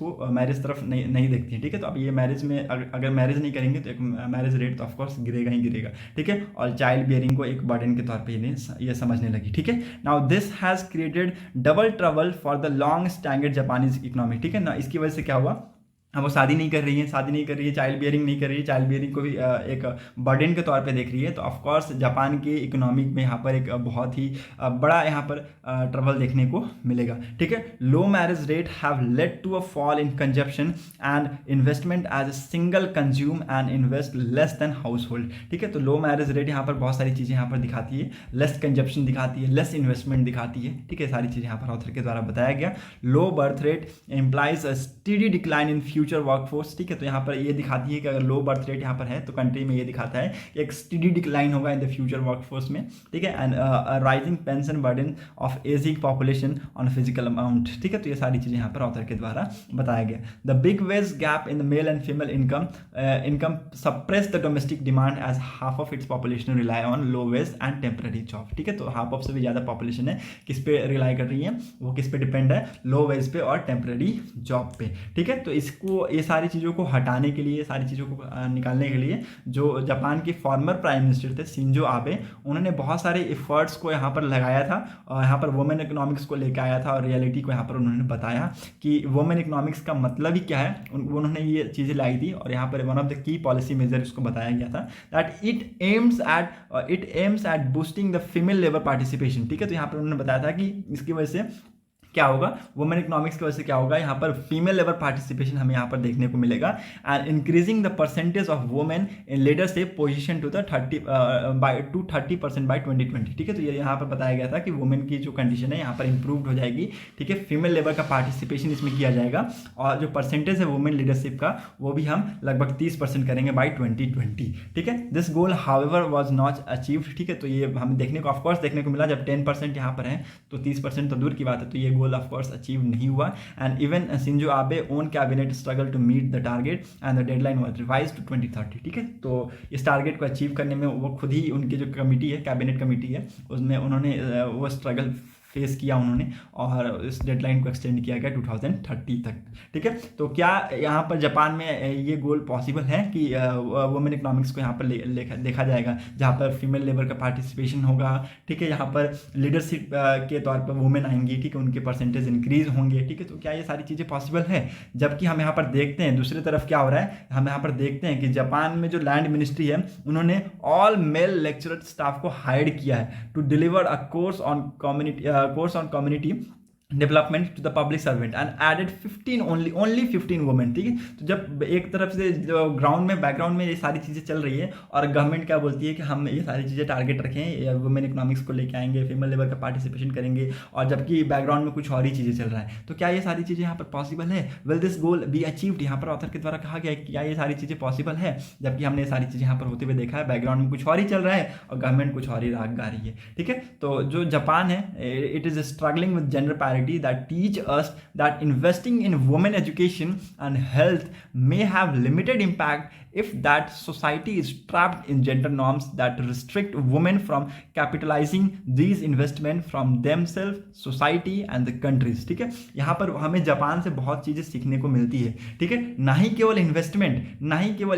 तरफ नहीं देखती है, ठीक है। तो अब ये मैरिज में अगर मैरिज नहीं करेंगे तो एक मैरिज रेट तो ऑफकोर्स गिरेगा ही गिरेगा, ठीक है। और चाइल्ड बियरिंग को एक बर्डन के तौर पे ये समझने लगी, ठीक है। Now this has created double trouble for the long standard Japanese economy, ठीक है ना। इसकी वजह से क्या हुआ, अब वो शादी नहीं कर रही है, चाइल्ड बियरिंग नहीं कर रही है, चाइल्ड बियरिंग को भी एक बर्डन के तौर पे देख रही है। तो ऑफकोर्स जापान के इकोनॉमिक में यहाँ पर एक बहुत ही बड़ा यहाँ पर ट्रबल देखने को मिलेगा, ठीक है। Low marriage rate have led to a fall in consumption and investment as a single consume and invest less than household, ठीक है। तो लो मैरिज रेट यहाँ पर बहुत सारी चीज़ें यहाँ पर दिखाती है, लेस कंजप्शन दिखाती है, लेस इन्वेस्टमेंट दिखाती है, ठीक है। सारी चीज़ें यहाँ पर ऑथर के द्वारा बताया गया। Low birth rate implies a steady decline in future workforce, ठीक है। तो यहाँ पर ये दिखाती है कि अगर लो बर्थ रेट यहाँ पर है तो कंट्री में ये दिखाता है कि एक स्टडी डिक्लाइन होगा इन द फ्यूचर वर्कफोर्स में, ठीक है। And rising pension burden of ageing population on physical amount, ठीक है। तो ये सारी चीज़ें यहाँ पर ऑथर के द्वारा बताया गया। The big wage gap in the male and female income suppress the domestic demand as half of its population rely on low wage and temporary job, ठीक है। तो हाफ ऑफ से भी ज़्यादा पॉपुलेशन है किस पे रिलाई कर रही है, वो किस पे डिपेंड है, लो वेज पे और टेम्पररी जॉब पे, ठीक है। तो इसको ये सारी चीज़ों को हटाने के लिए, सारी चीज़ों को निकालने के लिए जो जापान के फॉर्मर प्राइम मिनिस्टर थे शिंजो आबे, उन्होंने बहुत सारे एफर्ट्स को यहाँ पर लगाया था और यहाँ पर वुमेन इकोनॉमिक्स को लेकर आया था और रियलिटी को यहाँ पर उन्होंने बताया कि वुमेन इकोनॉमिक्स का मतलब ही क्या है। उन्होंने ये चीज़ें लाई थी और यहाँ पर one of the key policy measure इसको बताया गया था that it aims at boosting the female labour participation, ठीक है। तो यहाँ पर उन्होंने बताया था कि इसकी वजह से क्या होगा, वुमेन इकोनॉमिक्स की वजह से क्या होगा, यहाँ पर फीमेल लेबर पार्टिसिपेशन हमें यहाँ पर देखने को मिलेगा and increasing the percentage of women in leadership position to 30% by 2020, ठीक है। तो ये यहाँ पर बताया गया था कि वुमेन की जो कंडीशन है यहाँ पर इंप्रूव हो जाएगी, ठीक है। फीमेल लेबर का पार्टिसिपेशन इसमें किया जाएगा और जो परसेंटेज है वुमेन लीडरशिप का वो भी हम लगभग 30% करेंगे बाई 2020, ठीक है। This goal however was not achieved, ठीक है। तो ये हमें देखने को ऑफकोर्स देखने को मिला जब 10% यहाँ पर है तो 30% तो दूर की बात है, तो ये गोल ऑफ कोर्स अचीव नहीं हुआ and even Shinzo Abe own cabinet struggle to meet the target and the deadline was revised to 2030, ठीक है। तो इस टारगेट को अचीव करने में वो खुद ही उनकी जो कमिटी है, कैबिनेट कमिटी है, उसमें उन्होंने वो स्ट्रगल फेस किया उन्होंने और इस डेडलाइन को एक्सटेंड किया गया 2030 तक, ठीक है। तो क्या यहाँ पर जापान में ये गोल पॉसिबल है कि वुमेन इकोनॉमिक्स को यहाँ पर देखा जाएगा जहाँ पर फीमेल लेबर का पार्टिसिपेशन होगा, ठीक है। यहाँ पर लीडरशिप के तौर पर वुमेन आएंगी, ठीक है, उनके परसेंटेज इंक्रीज होंगे, ठीक है। तो क्या ये सारी चीज़ें पॉसिबल है, जबकि हम यहाँ पर देखते हैं दूसरी तरफ क्या हो रहा है, हम यहाँ पर देखते हैं कि जापान में जो लैंड मिनिस्ट्री है उन्होंने ऑल मेल लेक्चरर स्टाफ को हायर किया है to deliver a course on community development to the public servant and added 15 only 15 women, ठीक है। तो जब एक तरफ से जो ग्राउंड में बैकग्राउंड में ये सारी चीज़ें चल रही है और गवर्नमेंट क्या बोलती है कि हम ये सारी चीज़ें टारगेट रखें, वुमेन इकोनॉमिक्स को लेके आएंगे, फीमेल लेबर का पार्टिसिपेशन करेंगे, और जबकि बैकग्राउंड में कुछ और ही चीज़ें चल रहा है, तो क्या ये सारी चीज़ें यहाँ पर पॉसिबल है, will this goal be achieved. यहाँ पर ऑथर के द्वारा कहा गया है कि क्या ये सारी चीज़ें पॉसिबल है, जबकि हमने ये सारी चीज़ें यहाँ पर होते हुए देखा है, बैकग्राउंड में कुछ और ही चल रहा है और गवर्नमेंट कुछ और ही राग गा रही है, ठीक है। तो जो जापान है, it is struggling with gender parity that teach us that investing in women education and health may have limited impact if that society is trapped in gender norms that restrict women from capitalizing these investment from themselves, society and the countries, ठीक है। यहाँ पर हमें Japan से बहुत चीज़ें सीखने को मिलती है, ठीक है। ना ही केवल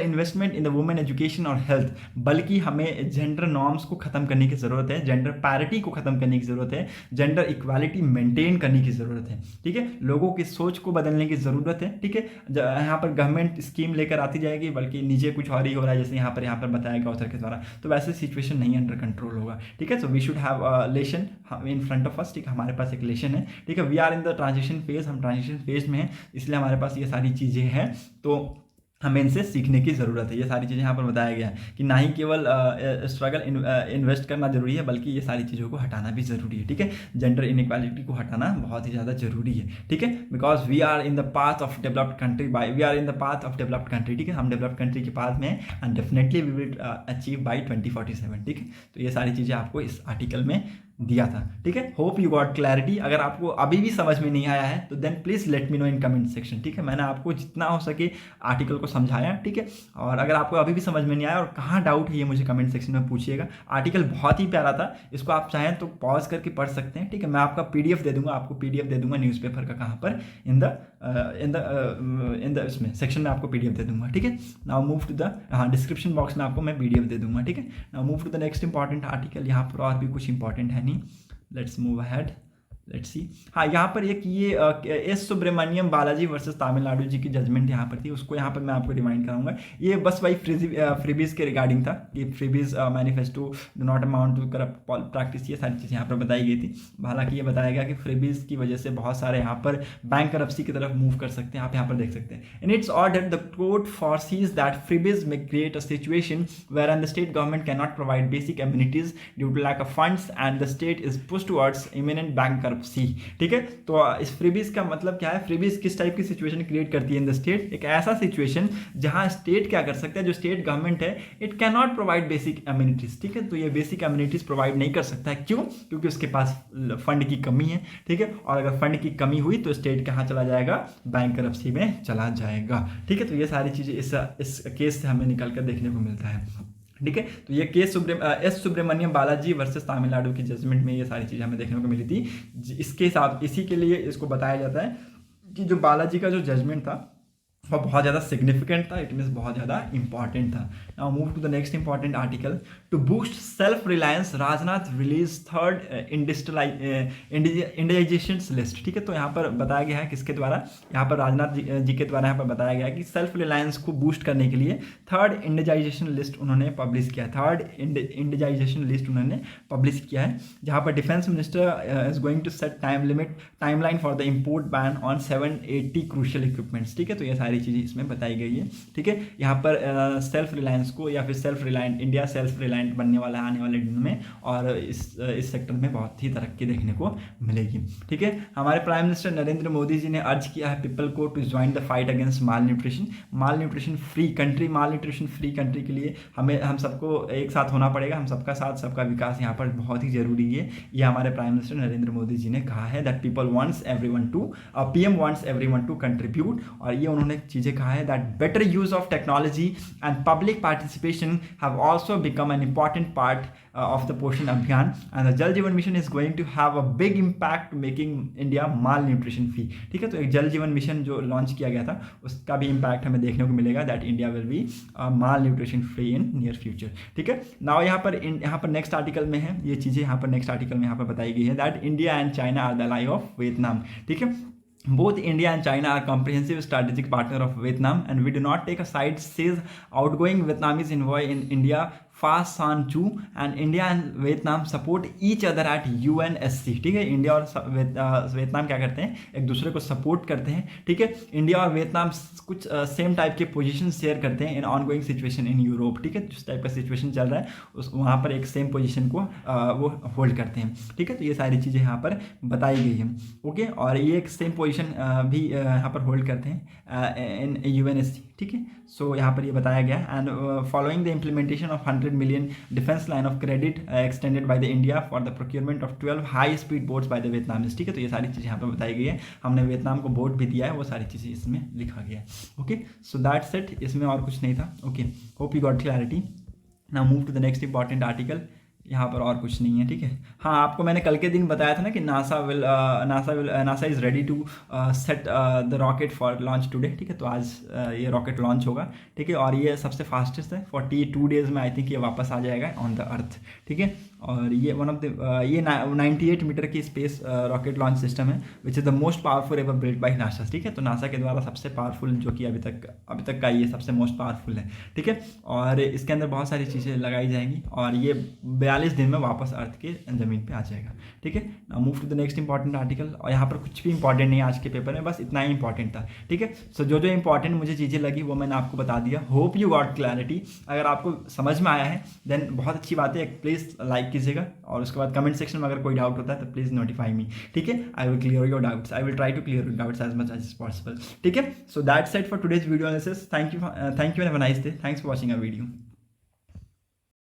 investment in the women education और हेल्थ, बल्कि हमें जेंडर नॉर्म्स को खत्म करने की ज़रूरत है, जेंडर पैरिटी को खत्म करने की ज़रूरत है, जेंडर इक्वालिटी मेंटेन करने की ज़रूरत है, ठीक है। लोगों की सोच को बदलने की ज़रूरत है, ठीक है। यहाँ पर गवर्नमेंट स्कीम लेकर आती जाएगी, बल्कि नीचे कुछ और ही हो रहा है, जैसे यहाँ पर बताया गया ऑथर के द्वारा, तो वैसे सिचुएशन नहीं अंडर कंट्रोल होगा, ठीक है। So we should have lesson in front of us, ठीक है। हमारे पास एक लेशन है, ठीक है। We are in the transition phase, हम ट्रांजिशन फेज में हैं, इसलिए हमारे पास ये सारी चीज़ें हैं। तो हमें इनसे सीखने की ज़रूरत है। ये सारी चीज़ें यहाँ पर बताया गया है कि ना ही केवल स्ट्रगल इन्वेस्ट करना ज़रूरी है, बल्कि ये सारी चीज़ों को हटाना भी ज़रूरी है। ठीक है, जेंडर इनइक्वालिटी को हटाना बहुत ही ज़्यादा ज़रूरी है। ठीक है, because we are in the path of developed country we are in the path of developed country. ठीक है, हम डेवलप्ड कंट्री के पाथ में हैं and definitely we will achieve by 2047। ठीक है, तो ये सारी चीज़ें आपको इस आर्टिकल में दिया था। ठीक है, होप यू गॉट क्लैरिटी। अगर आपको अभी भी समझ में नहीं आया है तो then please let me know in comment section. ठीक है, मैंने आपको जितना हो सके आर्टिकल को समझाया। ठीक है, और अगर आपको अभी भी समझ में नहीं आया और कहाँ डाउट है ये मुझे कमेंट सेक्शन में पूछिएगा। आर्टिकल बहुत ही प्यारा था, इसको आप चाहें तो पॉज करके पढ़ सकते हैं। ठीक है, मैं आपका PDF दे दूंगा, आपको PDF दे दूंगा न्यूज़पेपर का, कहाँ पर इन द इसमें सेक्शन में आपको PDF दे दूंगा। ठीक है, now move to the description box में आपको मैं PDF दे दूंगा। ठीक है, now move to the next important article. यहाँ पर और भी कुछ इंपॉर्टेंट है नहीं, let's move ahead, let's see. हाँ, यहाँ पर एक ये एस सुब्रमण्यम बालाजी वर्सेस तमिलनाडु जी की जजमेंट यहाँ पर थी, उसको यहाँ पर मैं आपको रिमाइंड कराऊंगा। ये बस वही फ्रीबीज के रिगार्डिंग था कि freebies manifesto do not amount to corrupt practice, ये सारी चीज़ें यहाँ पर बताई गई थी। हालांकि ये बताया गया कि फ्रीबीज की वजह से बहुत सारे यहाँ पर बैंक करप्सी की तरफ मूव कर सकते हैं। आप यहाँ पर देख सकते हैं, in its order the court foresees that freebies may create a situation wherein the state government cannot provide basic amenities due to lack of funds and the state is pushed towards imminent bankruptcy। ठीक है, तो इस freebies का मतलब क्या है? Freebies किस type की सिचुएशन क्रिएट करती है इन द स्टेट? एक ऐसा सिचुएशन जहां स्टेट क्या कर सकता है, जो स्टेट गवर्नमेंट है, it can not provide basic amenities. ठीक है, तो ये बेसिक एमिनिटीज प्रोवाइड नहीं कर सकता है। क्यों? क्योंकि उसके पास फंड की कमी है। ठीक है, और अगर फंड की कमी हुई तो स्टेट कहाँ चला जाएगा? बैंकरप्सी में चला जाएगा। ठीक है, तो ये सारी चीजें इस केस से हमें निकल कर देखने को मिलता है। ठीक है, तो ये case S Subramaniam Balaji versus Tamil Nadu की जजमेंट में ये सारी चीज़ें हमें देखने को मिली थी। इसके हिसाब इसी के लिए इसको बताया जाता है कि जो बालाजी का जो जजमेंट था वह बहुत ज़्यादा सिग्निफिकेंट था, इट मीन्स बहुत ज़्यादा इंपॉर्टेंट था। Now move to the next important article. To boost self reliance Rajnath release third indigenisation list. ठीक है, तो यहाँ पर बताया गया है किसके द्वारा? यहाँ पर राजनाथ जी के द्वारा यहाँ पर बताया गया है कि सेल्फ रिलायंस को बूस्ट करने के लिए थर्ड इंडिजाइजेशन लिस्ट उन्होंने पब्लिश किया है। थर्ड इंडिजाइजेशन लिस्ट उन्होंने पब्लिश किया है, जहाँ पर defence minister is going to set timeline for the import ban on 780 crucial equipments. ठीक है, तो ये सारी चीज़ें इसमें बताई गई है। ठीक है, यहाँ पर सेल्फ रिलायंस को या फिर self reliant India self reliant बनने वाला है आने वाले दिनों में, और इस सेक्टर में बहुत ही तरक्की देखने को मिलेगी। ठीक है, हमारे प्राइम मिनिस्टर नरेंद्र मोदी जी ने अर्ज किया है पीपल को to join the fight against malnutrition free country. Malnutrition free country के लिए हम सबको एक साथ होना पड़ेगा। हम सबका साथ सबका विकास यहाँ पर बहुत ही जरूरी है। ये हमारे प्राइम मिनिस्टर नरेंद्र मोदी जी ने कहा है that people wants everyone to PM wants everyone to contribute. और ये उन्होंने चीज़ें कहा है that better use of technology and public participation have also become an important part of the Poshan Abhiyan and the Jal Jeevan mission is going to have a big impact making India malnutrition free. ठीक है, तो एक जल Jeevan mission जो launch किया गया था उसका भी इम्पैक्ट हमें देखने को मिलेगा that India will be mall nutrition free in near future. ठीक है, नाउ यहाँ पर नेक्स्ट आर्टिकल में है ये चीज़ें, यहाँ पर नेक्स्ट आर्टिकल में यहाँ पर बताई गई है that India and China are the ally of Vietnam. ठीक है, both India and China are comprehensive strategic partner of Vietnam and we do not take a side, says outgoing Vietnamese envoy in India Fa San Chu, and India and Vietnam support each other at UNSC। ठीक है, India और Vietnam क्या करते हैं? एक दूसरे को support करते हैं। ठीक है, इंडिया और वियतनाम कुछ सेम टाइप के पोजीशन शेयर करते हैं इन ऑनगोइंग सिचुएशन इन यूरोप। ठीक है, जिस टाइप का सिचुएशन चल रहा है वहाँ पर एक सेम पोजीशन को वो होल्ड करते हैं। ठीक है, तो ये सारी चीज़ें यहाँ पर बताई गई हैं। ओके, और ये एक सेम पोजीशन भी यहाँ पर होल्ड करते हैं इन UNSC। ठीक है, सो यहाँ पर ये बताया गया and following the implementation of 100 million defence line of credit extended by the India for the procurement of 12 high speed boats by the Vietnamese. ठीक है, तो ये सारी चीज़ें यहाँ पर बताई गई है। हमने वियतनाम को बोट भी दिया है, वो सारी चीज़ें इसमें लिखा गया है। ओके, सो दैट्स इट, इसमें और कुछ नहीं था। Okay, hope you got clarity. Now move to the next important article. यहाँ पर और कुछ नहीं है। ठीक है, हाँ, आपको मैंने कल के दिन बताया था ना कि NASA is ready to set the rocket for launch today. ठीक है, तो आज ये रॉकेट लॉन्च होगा। ठीक है, और ये सबसे फास्टेस्ट है, 42 डेज में आई थिंक ये वापस आ जाएगा ऑन द अर्थ। ठीक है, और ये वन ऑफ द ये 98 मीटर की स्पेस रॉकेट लॉन्च सिस्टम है which is the most powerful ever built by NASA. ठीक है, तो नासा के द्वारा सबसे पावरफुल जो कि अभी तक का ये सबसे मोस्ट पावरफुल है। ठीक है, और इसके अंदर बहुत सारी चीज़ें लगाई जाएंगी और ये 42 दिन में वापस अर्थ के ज़मीन पे आ जाएगा। ठीक है, now move to the next important article. और यहाँ पर कुछ भी इंपॉर्टेंट नहीं है आज के पेपर में, बस इतना ही इंपॉर्टेंट था। ठीक है, सो जो जो इंपॉर्टेंट मुझे चीज़ें लगी वो मैंने आपको बता दिया। Hope you got clarity. अगर आपको समझ में आया है देन बहुत अच्छी बात है, प्लीज़ लाइक कीजिएगा और उसके बाद कमेंट सेक्शन में अगर कोई डाउट होता है तो प्लीज़ नोटिफाई मी। ठीक है, I will clear your doubts, I will try to clear your doubts as much as possible. ठीक है, so that's it for today's video analysis. Thank you and have a nice day. Thanks for watching a video.